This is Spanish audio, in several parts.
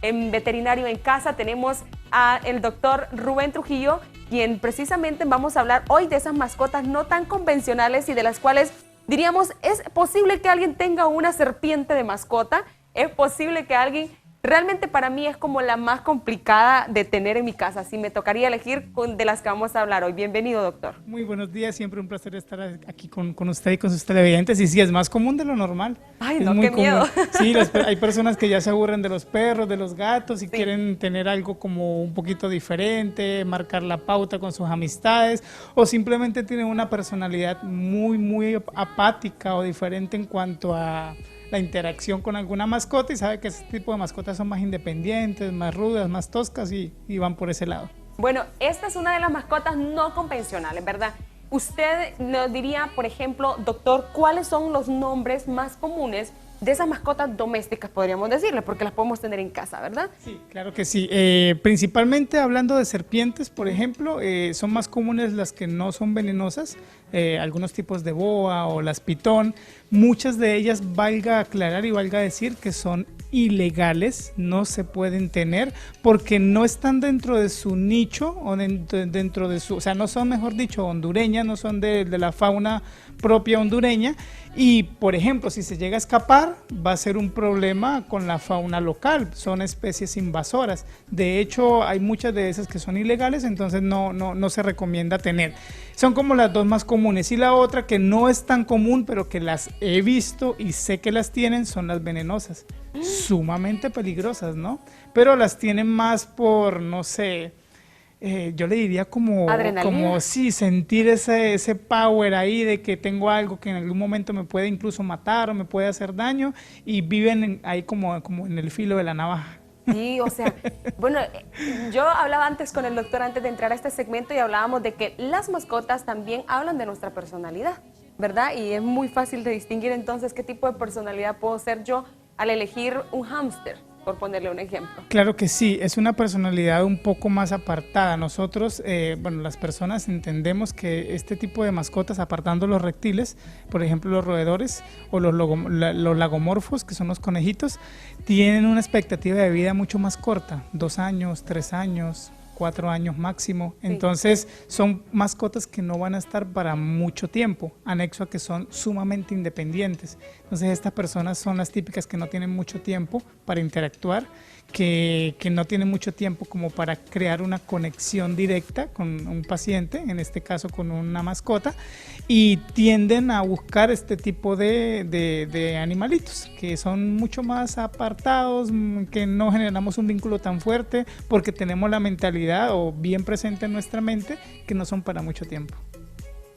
en Veterinario en Casa. Tenemos al doctor Rubén Trujillo, quien precisamente vamos a hablar hoy de esas mascotas no tan convencionales y de las cuales diríamos, ¿es posible que alguien tenga una serpiente de mascota? ¿Es posible que alguien... Realmente para mí es como la más complicada de tener en mi casa. Si me tocaría elegir de las que vamos a hablar hoy. Bienvenido, doctor. Muy buenos días, siempre un placer estar aquí con usted y con sus televidentes. Y sí, es más común de lo normal. Ay, es no, muy qué miedo. Sí, hay personas que ya se aburren de los perros, de los gatos y quieren tener algo como un poquito diferente, marcar la pauta con sus amistades, o simplemente tienen una personalidad muy apática o diferente en cuanto a la interacción con alguna mascota, y sabe que ese tipo de mascotas son más independientes, más rudas, más toscas y van por ese lado. Bueno, esta es una de las mascotas no convencionales, ¿verdad? Usted nos diría, por ejemplo, doctor, ¿cuáles son los nombres más comunes de esas mascotas domésticas, podríamos decirle, porque las podemos tener en casa, ¿verdad? Sí, claro que sí. Principalmente hablando de serpientes, por ejemplo, son más comunes las que no son venenosas, algunos tipos de boa o las pitón. Muchas de ellas, valga aclarar y valga decir, que son ilegales, no se pueden tener porque no están dentro de su nicho o dentro de su, o sea, no son, mejor dicho, hondureñas, no son de la fauna propia hondureña, y por ejemplo, si se llega a escapar va a ser un problema con la fauna local, son especies invasoras. De hecho, hay muchas de esas que son ilegales, entonces no se recomienda tener. Son como las dos más comunes, y la otra que no es tan común, pero que las he visto y sé que las tienen, son las venenosas. Sumamente peligrosas, ¿no? Pero las tienen más por, no sé, yo le diría como sí, sentir ese power ahí de que tengo algo que en algún momento me puede incluso matar o me puede hacer daño, y viven ahí como en el filo de la navaja. Sí, o sea, bueno, yo hablaba antes con el doctor antes de entrar a este segmento y hablábamos de que las mascotas también hablan de nuestra personalidad, ¿verdad? Y es muy fácil de distinguir entonces qué tipo de personalidad puedo ser yo al elegir un hámster, por ponerle un ejemplo. Claro que sí, es una personalidad un poco más apartada. Nosotros, bueno, las personas entendemos que este tipo de mascotas, apartando los reptiles, por ejemplo los roedores o los lagomorfos, que son los conejitos, tienen una expectativa de vida mucho más corta, 2 años, 3 años, 4 años máximo. Entonces son mascotas que no van a estar para mucho tiempo, anexo a que son sumamente independientes. Entonces estas personas son las típicas que no tienen mucho tiempo para interactuar, que no tienen mucho tiempo como para crear una conexión directa con un paciente, en este caso con una mascota, y tienden a buscar este tipo de animalitos que son mucho más apartados, que no generamos un vínculo tan fuerte porque tenemos la mentalidad o bien presente en nuestra mente que no son para mucho tiempo.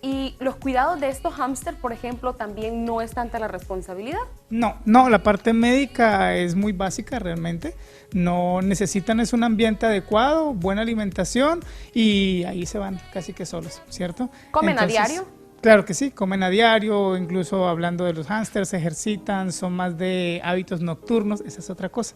¿Y los cuidados de estos hámsters, por ejemplo, también no es tanta la responsabilidad? No, la parte médica es muy básica realmente. No necesitan, es un ambiente adecuado, buena alimentación, y ahí se van casi que solos, ¿cierto? ¿Comen a diario? Claro que sí, comen a diario, incluso hablando de los hámsters, se ejercitan, son más de hábitos nocturnos, esa es otra cosa.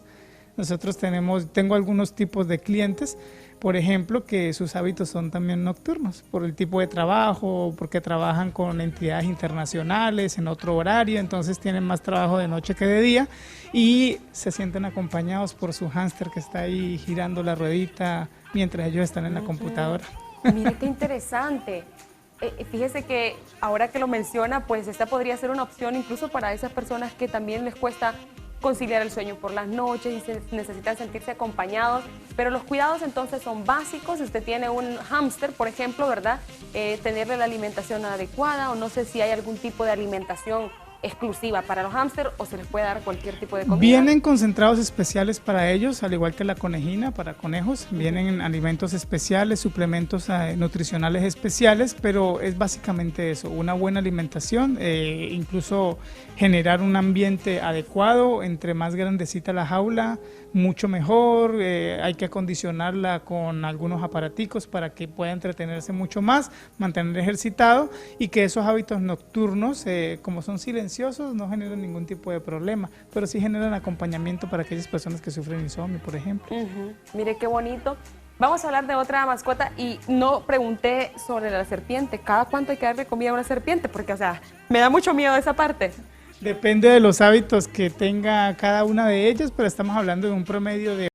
Nosotros tengo algunos tipos de clientes, por ejemplo, que sus hábitos son también nocturnos, por el tipo de trabajo, porque trabajan con entidades internacionales en otro horario, entonces tienen más trabajo de noche que de día, y se sienten acompañados por su hámster que está ahí girando la ruedita mientras ellos están en la computadora. Mire qué interesante. Fíjese que ahora que lo menciona, pues esta podría ser una opción incluso para esas personas que también les cuesta conciliar el sueño por las noches y necesitan sentirse acompañados, pero los cuidados entonces son básicos. Si usted tiene un hámster, por ejemplo, ¿verdad? Tenerle la alimentación adecuada, o no sé si hay algún tipo de alimentación exclusiva para los hámster o se les puede dar cualquier tipo de comida. Vienen concentrados especiales para ellos, al igual que la conejina para conejos, vienen alimentos especiales, suplementos nutricionales especiales, pero es básicamente eso, una buena alimentación, incluso generar un ambiente adecuado. Entre más grandecita la jaula, mucho mejor. Hay que acondicionarla con algunos aparaticos para que pueda entretenerse mucho más, mantener ejercitado, y que esos hábitos nocturnos, como son silenciosos, no generan ningún tipo de problema, pero sí generan acompañamiento para aquellas personas que sufren insomnio, por ejemplo. Mire qué bonito. Vamos a hablar de otra mascota, y no pregunté sobre la serpiente. ¿Cada cuánto hay que darle comida a una serpiente? Porque, o sea, me da mucho miedo esa parte. Depende de los hábitos que tenga cada una de ellas, pero estamos hablando de un promedio de